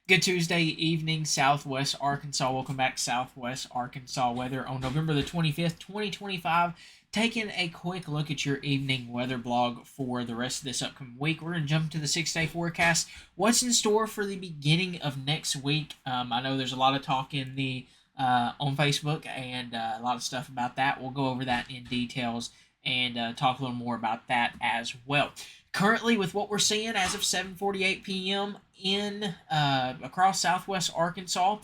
Good Tuesday evening, Southwest Arkansas. Welcome back, Southwest Arkansas weather on November the 25th, 2025. Taking a quick look at your evening weather blog for the rest of this upcoming week. We're going to jump to the 6 day forecast. What's in store for the beginning of next week? I know there's a lot of talk in the on Facebook and a lot of stuff about that. We'll go over that in details and talk a little more about that as well. Currently, with what we're seeing as of 7:48 p.m. in across Southwest Arkansas,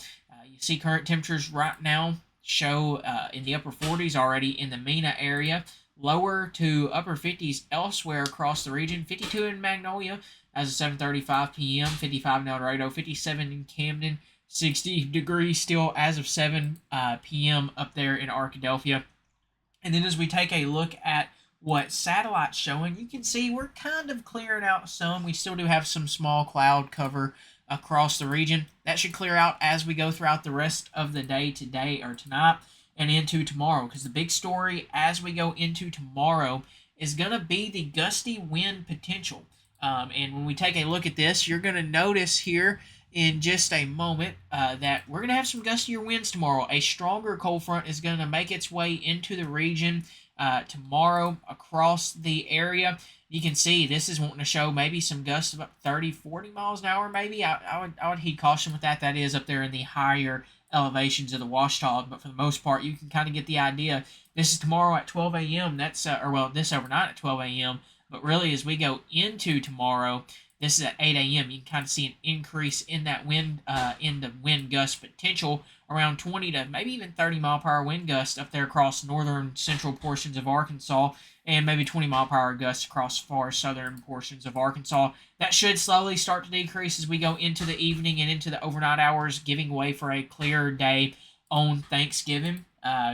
you see current temperatures right now show in the upper 40s already in the Mena area, lower to upper 50s elsewhere across the region. 52 in Magnolia as of 7:35 p.m., 55 in El Dorado, 57 in Camden, 60 degrees still as of 7 p.m. up there in Arkadelphia. And then as we take a look at what satellite's showing, you can see we're kind of clearing out some. We still do have some small cloud cover across the region. That should clear out as we go throughout the rest of the day today or tonight and into tomorrow. Because the big story as we go into tomorrow is going to be the gusty wind potential. And when we take a look at this, you're going to notice here in just a moment that we're going to have some gustier winds tomorrow. A stronger cold front is going to make its way into the region tomorrow across the area. You can see this is wanting to show maybe some gusts of up 30, 40 miles an hour. Maybe I would heed caution with that. That is up there in the higher elevations of the Washita, but for the most part, you can kind of get the idea. This is tomorrow at 12 a.m. That's this overnight at 12 a.m. But really, as we go into tomorrow, this is at 8 a.m. You can kind of see an increase in that wind, in the wind gust potential, around 20 to maybe even 30 mile per hour wind gust up there across northern central portions of Arkansas, and maybe 20 mile per hour gusts across far southern portions of Arkansas. That should slowly start to decrease as we go into the evening and into the overnight hours, giving way for a clearer day on Thanksgiving.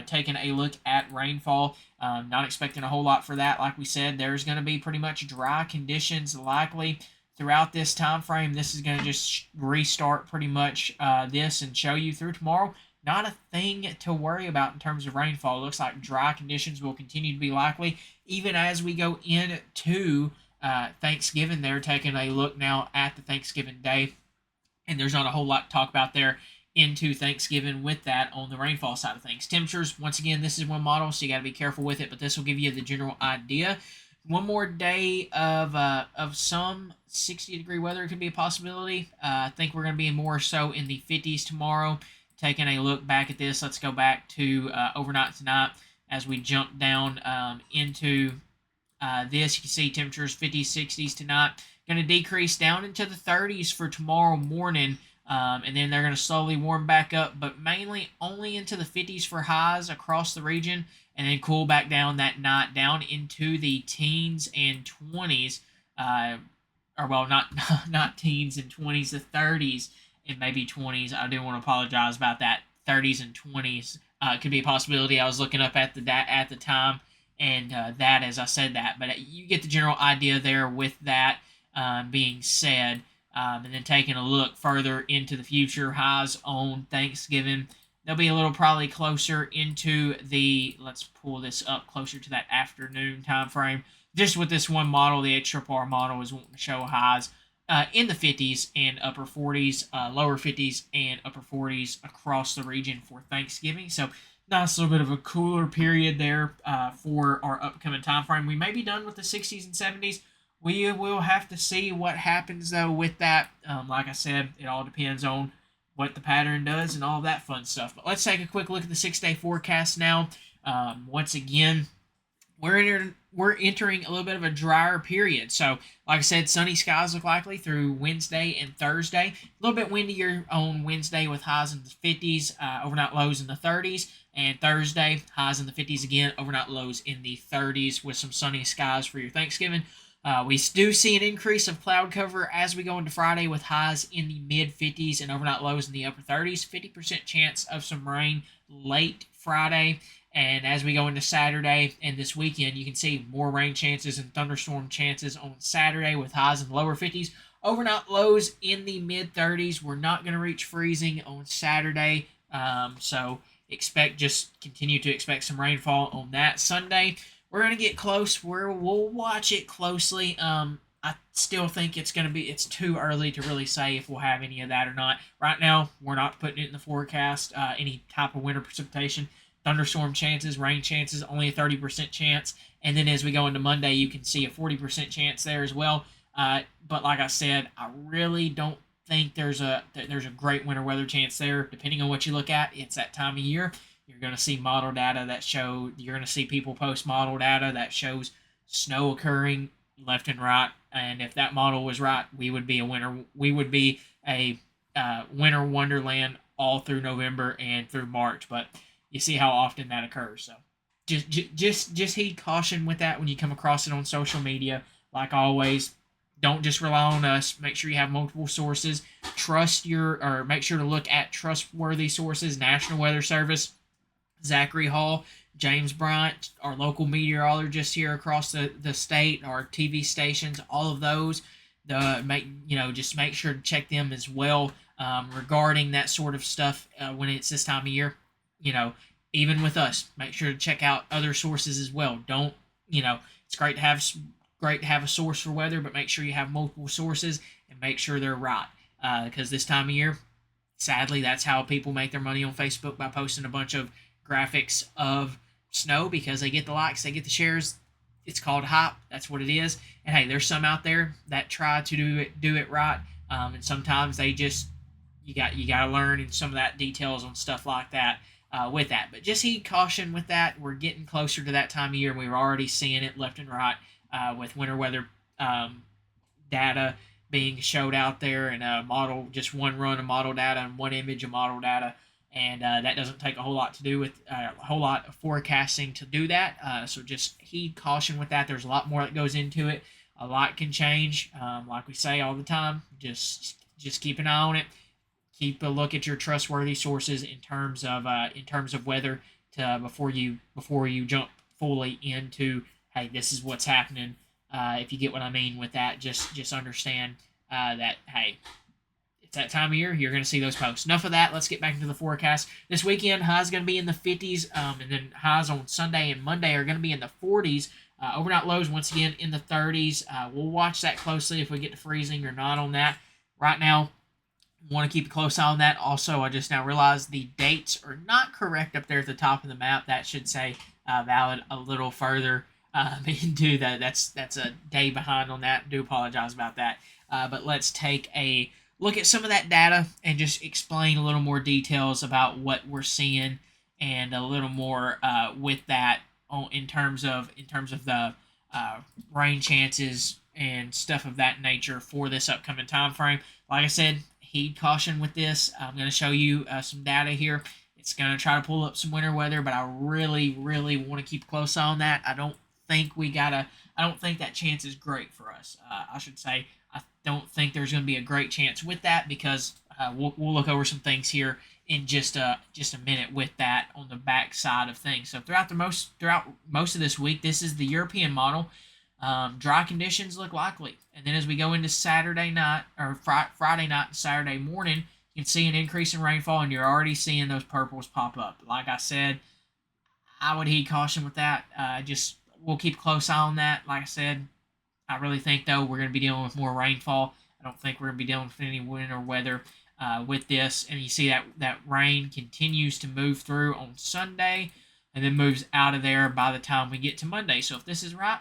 Taking a look at rainfall, not expecting a whole lot for that. Like we said, there's going to be pretty much dry conditions likely throughout this time frame. This is going to just restart pretty much this and show you through tomorrow. Not a thing to worry about in terms of rainfall. It looks like dry conditions will continue to be likely even as we go into Thanksgiving. They're taking a look now at the Thanksgiving day, and there's not a whole lot to talk about there into Thanksgiving with that on the rainfall side of things. Temperatures, once again, this is one model, so you got to be careful with it, but this will give you the general idea. One more day of some 60-degree weather could be a possibility. I think we're going to be more so in the 50s tomorrow. Taking a look back at this, let's go back to overnight tonight as we jump down into this. You can see temperatures 50s, 60s tonight. Going to decrease down into the 30s for tomorrow morning. And then they're going to slowly warm back up, but mainly only into the 50s for highs across the region, and then cool back down that night down into the teens and 20s, or well, not not teens and 20s, the 30s and maybe 20s. I do want to apologize about that. 30s and 20s could be a possibility. I was looking up at the time, and that as I said that, but you get the general idea there with that being said. And then taking a look further into the future, highs on Thanksgiving, they'll be a little probably closer into the, let's pull this up closer to that afternoon time frame. Just with this one model, the HRR model is wanting to show highs in the 50s and upper 40s, lower 50s and upper 40s across the region for Thanksgiving. So nice little bit of a cooler period there for our upcoming time frame. We may be done with the 60s and 70s. We will have to see what happens, though, with that. Like I said, it all depends on what the pattern does and all that fun stuff. But let's take a quick look at the 6 day forecast now. Once again, we're entering a little bit of a drier period. So, like I said, sunny skies look likely through Wednesday and Thursday. A little bit windier on Wednesday with highs in the 50s, overnight lows in the 30s. And Thursday, highs in the 50s again, overnight lows in the 30s with some sunny skies for your Thanksgiving. We do see an increase of cloud cover as we go into Friday with highs in the mid-50s and overnight lows in the upper 30s. 50% chance of some rain late Friday. And as we go into Saturday and this weekend, you can see more rain chances and thunderstorm chances on Saturday with highs in the lower 50s. Overnight lows in the mid-30s. We're not going to reach freezing on Saturday. So continue to expect some rainfall on that Sunday. We're going to get close. We'll watch it closely. I still think it's too early to really say if we'll have any of that or not. Right now, we're not putting it in the forecast, any type of winter precipitation. Thunderstorm chances, rain chances, only a 30% chance. And then as we go into Monday, you can see a 40% chance there as well. But like I said, I really don't think there's a great winter weather chance there. Depending on what you look at, it's that time of year. You're going to see model data that show. You're going to see people post model data that shows snow occurring left and right. And if that model was right, we would be a winter. We would be a winter wonderland all through November and through March. But you see how often that occurs. So just heed caution with that when you come across it on social media. Like always, don't just rely on us. Make sure you have multiple sources. Make sure to look at trustworthy sources. National Weather Service, Zachary Hall, James Bryant, our local meteorologists here across the state, our TV stations, all of those. Just make sure to check them as well regarding that sort of stuff when it's this time of year. You know, even with us, make sure to check out other sources as well. Don't it's great to have a source for weather, but make sure you have multiple sources and make sure they're right. Because this time of year, sadly, that's how people make their money on Facebook, by posting a bunch of graphics of snow because they get the likes, they get the shares. It's called hype. That's what it is. And hey, there's some out there that try to do it right, and sometimes they just you got to learn and some of that details on stuff like that. With that, but just heed caution with that. We're getting closer to that time of year, and we're already seeing it left and right with winter weather data being showed out there, and a model, just one run of model data and one image of model data, and that doesn't take a whole lot to do with a whole lot of forecasting to do that. So just heed caution with that. There's a lot more that goes into it. A lot can change, like we say all the time. Just keep an eye on it. Keep a look at your trustworthy sources in terms of weather before you jump fully into, hey, this is what's happening. If you get what I mean with that, just understand that, hey, it's that time of year. You're going to see those posts. Enough of that. Let's get back into the forecast. This weekend, highs going to be in the 50s, and then highs on Sunday and Monday are going to be in the 40s. Overnight lows, once again, in the 30s. We'll watch that closely if we get to freezing or not on that. Right now, want to keep a close eye on that. Also, I just now realized the dates are not correct up there at the top of the map. That should say valid a little further into that. That's a day behind on that. Do apologize about that. But let's take a look at some of that data and just explain a little more details about what we're seeing and a little more with that in terms of the rain chances and stuff of that nature for this upcoming time frame. Like I said, heed caution with this. I'm going to show you some data here. It's going to try to pull up some winter weather, but I really, really want to keep a close eye on that. I don't think that chance is great for us. I should say, I don't think there's going to be a great chance with that because we'll look over some things here in just a minute with that on the back side of things. So throughout most of this week, this is the European model. Dry conditions look likely. And then as we go into Saturday night, or Friday night and Saturday morning, you can see an increase in rainfall, and you're already seeing those purples pop up. Like I said, I would heed caution with that. We'll keep a close eye on that. Like I said, I really think, though, we're going to be dealing with more rainfall. I don't think we're going to be dealing with any winter weather with this. And you see that rain continues to move through on Sunday and then moves out of there by the time we get to Monday. So if this is right,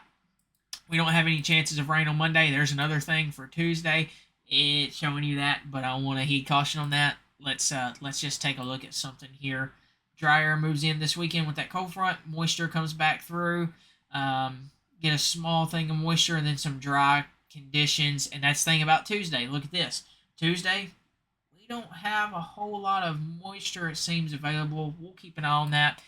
we don't have any chances of rain on Monday. There's another thing for Tuesday. It's showing you that, but I want to heed caution on that. Let's just take a look at something here. Dry air moves in this weekend with that cold front. Moisture comes back through. Get a small thing of moisture and then some dry conditions. And that's the thing about Tuesday. Look at this. Tuesday, we don't have a whole lot of moisture, it seems, available. We'll keep an eye on that.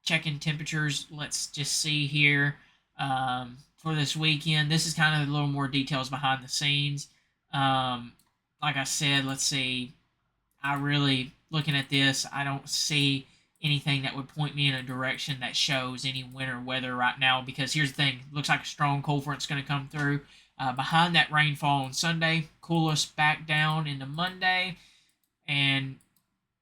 Checking temperatures. Let's just see here. For this weekend, this is kind of a little more details behind the scenes. Like I said, let's see. Looking at this, I don't see anything that would point me in a direction that shows any winter weather right now, because here's the thing. Looks like a strong cold front's going to come through. Behind that rainfall on Sunday, cool us back down into Monday, and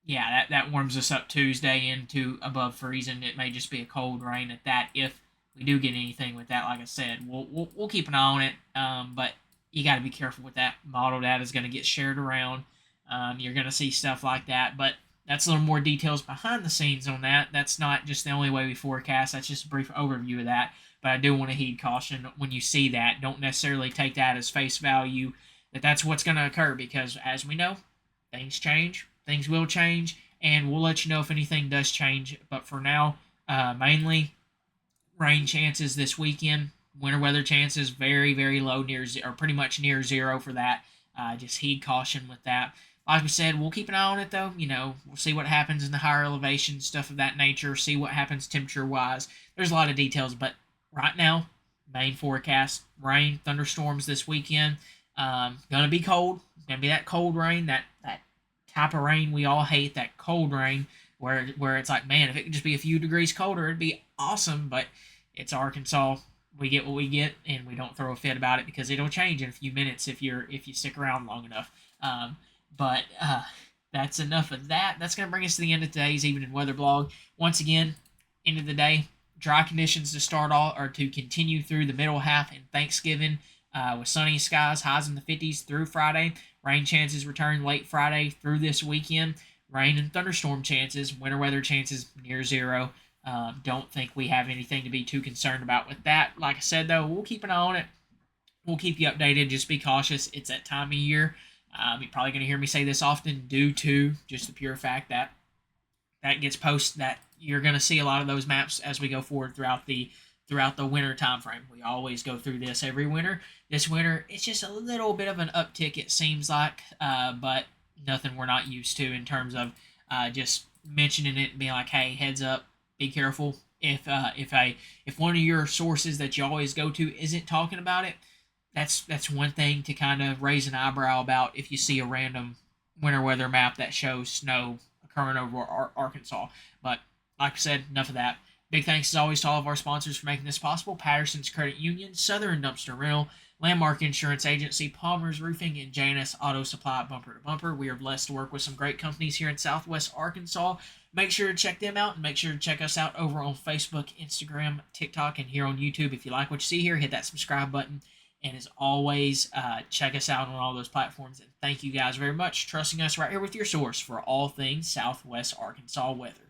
yeah, that warms us up Tuesday into above freezing. It may just be a cold rain at that if we do get anything with that. Like I said, we'll keep an eye on it. But you got to be careful with that. Model data is going to get shared around. You're going to see stuff like that, but that's a little more details behind the scenes on that. That's not just the only way we forecast. That's just a brief overview of that. But I do want to heed caution when you see that. Don't necessarily take that as face value that that's what's going to occur, because as we know, things change, things will change, and we'll let you know if anything does change. But for now, mainly rain chances this weekend. Winter weather chances very, very low, near or pretty much near zero for that. Just heed caution with that. Like we said, we'll keep an eye on it though. We'll see what happens in the higher elevation, stuff of that nature. See what happens temperature wise. There's a lot of details, but right now, main forecast: rain, thunderstorms this weekend. Gonna be cold. Gonna be that cold rain, that type of rain we all hate. That cold rain where it's like, man, if it could just be a few degrees colder, it'd be awesome. But it's Arkansas. We get what we get, and we don't throw a fit about it because it'll change in a few minutes if you stick around long enough. But that's enough of that. That's going to bring us to the end of today's evening weather blog. Once again, end of the day, dry conditions to start all or to continue through the middle half and Thanksgiving, with sunny skies, highs in the 50s through Friday. Rain chances return late Friday through this weekend. Rain and thunderstorm chances, winter weather chances near zero. Don't think we have anything to be too concerned about with that. Like I said, though, we'll keep an eye on it. We'll keep you updated. Just be cautious. It's that time of year. You're probably going to hear me say this often due to just the pure fact that that gets posted, that you're going to see a lot of those maps as we go forward throughout the winter time frame. We always go through this every winter. This winter, it's just a little bit of an uptick, it seems like, but nothing we're not used to in terms of just mentioning it and being like, hey, heads up, be careful. If one of your sources that you always go to isn't talking about it, that's one thing to kind of raise an eyebrow about if you see a random winter weather map that shows snow occurring over Arkansas. But like I said, enough of that. Big thanks as always to all of our sponsors for making this possible: Patterson's Credit Union, Southern Dumpster Rental, Landmark Insurance Agency, Palmer's Roofing, and J&S Auto Supply, bumper to bumper. We are blessed to work with some great companies here in Southwest Arkansas. Make sure to check them out, and make sure to check us out over on Facebook, Instagram, TikTok, and here on YouTube. If you like what you see here, hit that subscribe button. And as always, check us out on all those platforms. And thank you guys very much for trusting us right here with your source for all things Southwest Arkansas weather.